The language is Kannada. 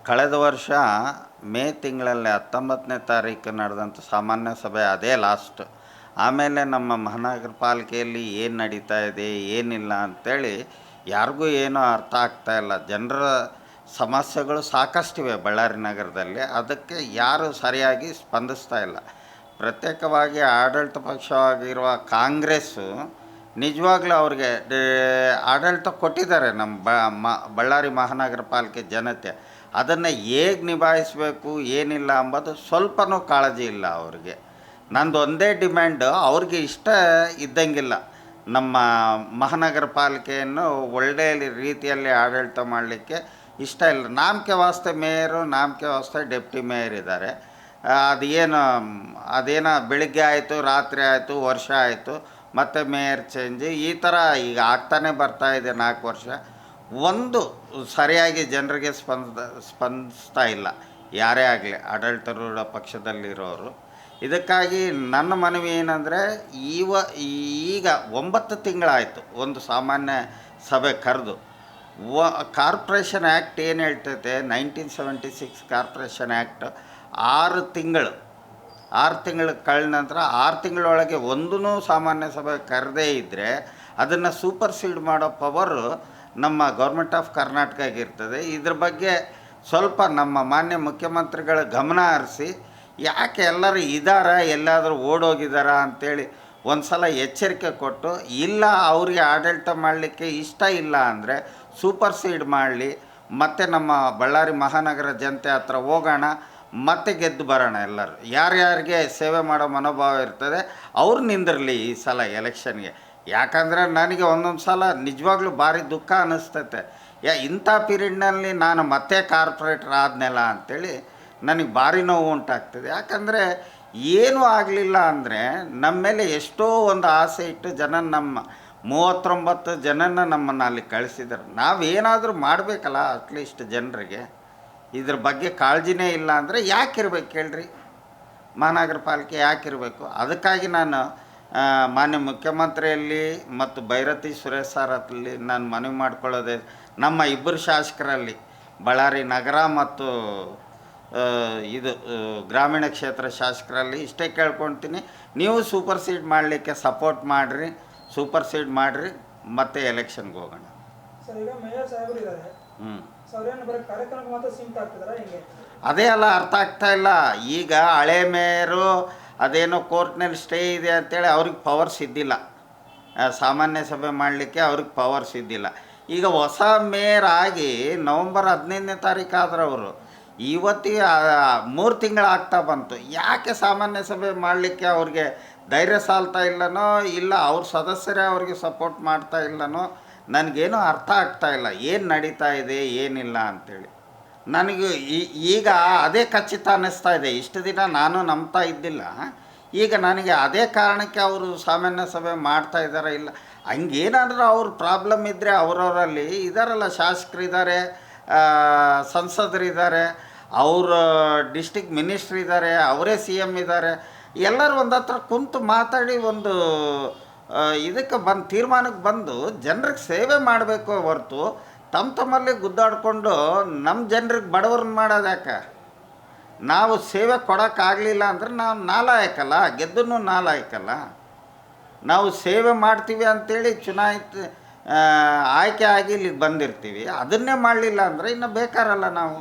ಕಳೆದ ವರ್ಷ ಮೇ ತಿಂಗಳಲ್ಲಿ 19ನೇ ತಾರೀಕು ನಡೆದಂಥ ಸಾಮಾನ್ಯ ಸಭೆ ಅದೇ ಲಾಸ್ಟ್. ಆಮೇಲೆ ನಮ್ಮ ಮಹಾನಗರ ಪಾಲಿಕೆಯಲ್ಲಿ ಏನು ನಡೀತಾ ಇದೆ ಏನಿಲ್ಲ ಅಂಥೇಳಿ ಯಾರಿಗೂ ಏನೂ ಅರ್ಥ ಆಗ್ತಾಯಿಲ್ಲ. ಜನರ ಸಮಸ್ಯೆಗಳು ಸಾಕಷ್ಟಿವೆ ಬಳ್ಳಾರಿ ನಗರದಲ್ಲಿ, ಅದಕ್ಕೆ ಯಾರು ಸರಿಯಾಗಿ ಸ್ಪಂದಿಸ್ತಾ ಇಲ್ಲ. ಪ್ರತ್ಯೇಕವಾಗಿ ಆಡಳಿತ ಪಕ್ಷವಾಗಿರುವ ಕಾಂಗ್ರೆಸ್ಸು ನಿಜವಾಗ್ಲೂ ಅವ್ರಿಗೆ ಆಡಳಿತ ಕೊಟ್ಟಿದ್ದಾರೆ ನಮ್ಮ ಬಳ್ಳಾರಿ ಮಹಾನಗರ ಪಾಲಿಕೆ ಜನತೆ. ಅದನ್ನು ಹೇಗೆ ನಿಭಾಯಿಸಬೇಕು ಏನಿಲ್ಲ ಅಂಬೋದು ಸ್ವಲ್ಪನೂ ಕಾಳಜಿ ಇಲ್ಲ ಅವ್ರಿಗೆ. ನಂದು ಒಂದೇ ಡಿಮ್ಯಾಂಡು, ಅವ್ರಿಗೆ ಇಷ್ಟ ಇದ್ದಂಗಿಲ್ಲ ನಮ್ಮ ಮಹಾನಗರ ಪಾಲಿಕೆಯನ್ನು ಒಳ್ಳೆಯ ರೀತಿಯಲ್ಲಿ ಆಡಳಿತ ಮಾಡಲಿಕ್ಕೆ ಇಷ್ಟ ಇಲ್ಲ. ನಾಮಕೆ ವಾಸ್ತೆ ಮೇಯರು, ನಾಮಕೆ ವಾಸ್ತೆ ಡೆಪ್ಟಿ ಮೇಯರ್ ಇದ್ದಾರೆ. ಅದೇನೋ ಬೆಳಿಗ್ಗೆ ಆಯಿತು, ರಾತ್ರಿ ಆಯಿತು, ವರ್ಷ ಆಯಿತು, ಮತ್ತು ಮೇಯರ್ ಚೇಂಜ್, ಈ ಥರ ಈಗ ಆಗ್ತಾನೆ ಬರ್ತಾಯಿದೆ 4 ವರ್ಷ. ಒಂದು ಸರಿಯಾಗಿ ಜನರಿಗೆ ಸ್ಪಂದಿಸ್ತಾ ಇಲ್ಲ ಯಾರೇ ಆಗಲಿ ಆಡಳಿತಾರೂಢ ಪಕ್ಷದಲ್ಲಿರೋರು. ಇದಕ್ಕಾಗಿ ನನ್ನ ಮನವಿ ಏನಂದರೆ, ಈಗ 9 ತಿಂಗಳಾಯಿತು ಒಂದು ಸಾಮಾನ್ಯ ಸಭೆ ಕರೆದು. ಕಾರ್ಪೊರೇಷನ್ ಆ್ಯಕ್ಟ್ ಏನು ಹೇಳ್ತೈತೆ, 1976 ಕಾರ್ಪೊರೇಷನ್ ಆ್ಯಕ್ಟ್ 6 ತಿಂಗಳು ಕಳೆದ ನಂತರ 6 ತಿಂಗಳೊಳಗೆ ಒಂದೂ ಸಾಮಾನ್ಯ ಸಭೆ ಕರೆದೇ ಇದ್ದರೆ ಅದನ್ನು ಸೂಪರ್ಸೀಡ್ ಮಾಡೋ ಪವರು ನಮ್ಮ ಗೌರ್ಮೆಂಟ್ ಆಫ್ ಕರ್ನಾಟಕಕ್ಕೆ ಇರ್ತದೆ. ಇದ್ರ ಬಗ್ಗೆ ಸ್ವಲ್ಪ ನಮ್ಮ ಮಾನ್ಯ ಮುಖ್ಯಮಂತ್ರಿಗಳ ಗಮನ ಹರಿಸಿ, ಯಾಕೆ ಎಲ್ಲರೂ ಎಲ್ಲಾದರೂ ಓಡೋಗಿದ್ದಾರಾ ಅಂಥೇಳಿ ಒಂದು ಸಲ ಎಚ್ಚರಿಕೆ ಕೊಟ್ಟು, ಇಲ್ಲ ಅವ್ರಿಗೆ ಆಡಳಿತ ಮಾಡಲಿಕ್ಕೆ ಇಷ್ಟ ಇಲ್ಲ ಅಂದರೆ ಸೂಪರ್ಸೀಡ್ ಮಾಡಲಿ, ಮತ್ತು ನಮ್ಮ ಬಳ್ಳಾರಿ ಮಹಾನಗರ ಜನತೆ ಹತ್ರ ಹೋಗೋಣ, ಮತ್ತೆ ಗೆದ್ದು ಬರೋಣ. ಎಲ್ಲರೂ ಯಾರ್ಯಾರಿಗೆ ಸೇವೆ ಮಾಡೋ ಮನೋಭಾವ ಇರ್ತದೆ ಅವ್ರು ನಿಂದಿರಲಿ ಈ ಸಲ ಎಲೆಕ್ಷನ್ಗೆ. ಯಾಕಂದರೆ ನನಗೆ ಒಂದೊಂದು ಸಲ ನಿಜವಾಗ್ಲೂ ಭಾರಿ ದುಃಖ ಅನ್ನಿಸ್ತೈತೆ. ಇಂಥ ಪೀರಿಯಡ್ನಲ್ಲಿ ನಾನು ಮತ್ತೆ ಕಾರ್ಪೊರೇಟರ್ ಆದನೆಲ್ಲ ಅಂಥೇಳಿ ನನಗೆ ಭಾರಿ ನೋವು ಉಂಟಾಗ್ತದೆ. ಯಾಕಂದರೆ ಏನೂ ಆಗಲಿಲ್ಲ ಅಂದರೆ ನಮ್ಮ ಮೇಲೆ ಎಷ್ಟೋ ಒಂದು ಆಸೆ ಇಟ್ಟು ನಮ್ಮ 39 ಜನನ ನಮ್ಮನ್ನು ಅಲ್ಲಿ ಕಳಿಸಿದ್ದಾರೆ. ನಾವೇನಾದರೂ ಮಾಡಬೇಕಲ್ಲ ಅಟ್ಲೀಸ್ಟ್ ಜನರಿಗೆ. ಇದ್ರ ಬಗ್ಗೆ ಕಾಳಜಿನೇ ಇಲ್ಲ ಅಂದರೆ ಯಾಕಿರ್ಬೇಕು ಹೇಳ್ರಿ, ಮಹಾನಗರ ಪಾಲಿಕೆ ಯಾಕಿರಬೇಕು? ಅದಕ್ಕಾಗಿ ನಾನು ಮಾನ್ಯ ಮುಖ್ಯಮಂತ್ರಿಯಲ್ಲಿ ಮತ್ತು ಭೈರತಿ ಸುರೇಶ್ ಸಾರಲ್ಲಿ ನಾನು ಮನವಿ ಮಾಡ್ಕೊಳ್ಳೋದೆ, ನಮ್ಮ ಇಬ್ಬರು ಶಾಸಕರಲ್ಲಿ ಬಳ್ಳಾರಿ ನಗರ ಮತ್ತು ಗ್ರಾಮೀಣ ಕ್ಷೇತ್ರ ಶಾಸಕರಲ್ಲಿ ಇಷ್ಟೇ ಕೇಳ್ಕೊಳ್ತೀನಿ, ನೀವು ಸೂಪರ್ಸೀಡ್ ಮಾಡಲಿಕ್ಕೆ ಸಪೋರ್ಟ್ ಮಾಡಿರಿ, ಸೂಪರ್ಸೀಡ್ ಮಾಡಿರಿ, ಮತ್ತೆ ಎಲೆಕ್ಷನ್ಗೆ ಹೋಗೋಣ. ಅದೇ ಅಲ್ಲ ಅರ್ಥ ಆಗ್ತಾ ಇಲ್ಲ. ಈಗ ಹಳೆ ಮೇಯರು ಅದೇನೋ ಕೋರ್ಟ್ನಲ್ಲಿ ಸ್ಟೇ ಇದೆ ಅಂತೇಳಿ ಅವ್ರಿಗೆ ಪವರ್ಸ್ ಇದ್ದಿಲ್ಲ, ಸಾಮಾನ್ಯ ಸಭೆ ಮಾಡಲಿಕ್ಕೆ ಅವ್ರಿಗೆ ಪವರ್ಸ್ ಇದ್ದಿಲ್ಲ. ಈಗ ಹೊಸ ಮೇಯರ್ ಆಗಿ ನವಂಬರ್ 15ನೇ ತಾರೀಕು ಆದ್ರೆ ಅವರು ಇವತ್ತಿಗೆ 3 ತಿಂಗಳಾಗ್ತಾ ಬಂತು. ಯಾಕೆ ಸಾಮಾನ್ಯ ಸಭೆ ಮಾಡಲಿಕ್ಕೆ ಅವ್ರಿಗೆ ಧೈರ್ಯ ಸಾಲ್ತಾ ಇಲ್ಲನೋ, ಇಲ್ಲ ಅವ್ರ ಸದಸ್ಯರೇ ಅವ್ರಿಗೆ ಸಪೋರ್ಟ್ ಮಾಡ್ತಾ ಇಲ್ಲನೋ, ನನಗೇನೂ ಅರ್ಥ ಆಗ್ತಾ ಇಲ್ಲ ಏನು ನಡೀತಾ ಇದೆ ಏನಿಲ್ಲ ಅಂಥೇಳಿ. ನನಗೆ ಈಗ ಅದೇ ಖಚಿತ ಅನ್ನಿಸ್ತಾ ಇದೆ. ಇಷ್ಟು ದಿನ ನಾನು ನಂಬ್ತಾ ಇದ್ದಿಲ್ಲ, ಈಗ ನನಗೆ ಅದೇ ಕಾರಣಕ್ಕೆ ಅವರು ಸಾಮಾನ್ಯ ಸಭೆ ಮಾಡ್ತಾ ಇದ್ದಾರೆ. ಇಲ್ಲ ಹಂಗೇನಾದರೂ ಅವ್ರ ಪ್ರಾಬ್ಲಮ್ ಇದ್ದರೆ ಅವರವರಲ್ಲಿ ಇದ್ದಾರಲ್ಲ, ಶಾಸಕರಿದ್ದಾರೆ, ಸಂಸದರಿದ್ದಾರೆ, ಅವ್ರ ಡಿಸ್ಟಿಕ್ ಮಿನಿಸ್ಟ್ರ್ ಇದ್ದಾರೆ, ಅವರೇ CM ಇದ್ದಾರೆ, ಎಲ್ಲರೂ ಒಂದು ಹತ್ರ ಕುಂತು ಮಾತಾಡಿ ಒಂದು ಇದಕ್ಕೆ ತೀರ್ಮಾನಕ್ಕೆ ಬಂದು ಜನರಿಗೆ ಸೇವೆ ಮಾಡಬೇಕು ಹೊರತು ತಮ್ಮಲ್ಲಿ ಗುದ್ದಾಡಿಕೊಂಡು ನಮ್ಮ ಜನರಿಗೆ ಬಡವ್ರನ್ನ ಮಾಡೋದು ಯಾಕೆ? ನಾವು ಸೇವೆ ಕೊಡೋಕ್ಕಾಗಲಿಲ್ಲ ಅಂದರೆ ನಾವು ನಾಲಾಯಕಲ್ಲ, ಗೆದ್ದೂ ನಾಲಾಯಕಲ್ಲ. ನಾವು ಸೇವೆ ಮಾಡ್ತೀವಿ ಅಂಥೇಳಿ ಚುನಾಯಿತ ಆಯ್ಕೆ ಆಗಿ ಇಲ್ಲಿಗೆ ಬಂದಿರ್ತೀವಿ, ಅದನ್ನೇ ಮಾಡಲಿಲ್ಲ ಅಂದರೆ ಇನ್ನು ಬೇಕಾರಲ್ಲ ನಾವು.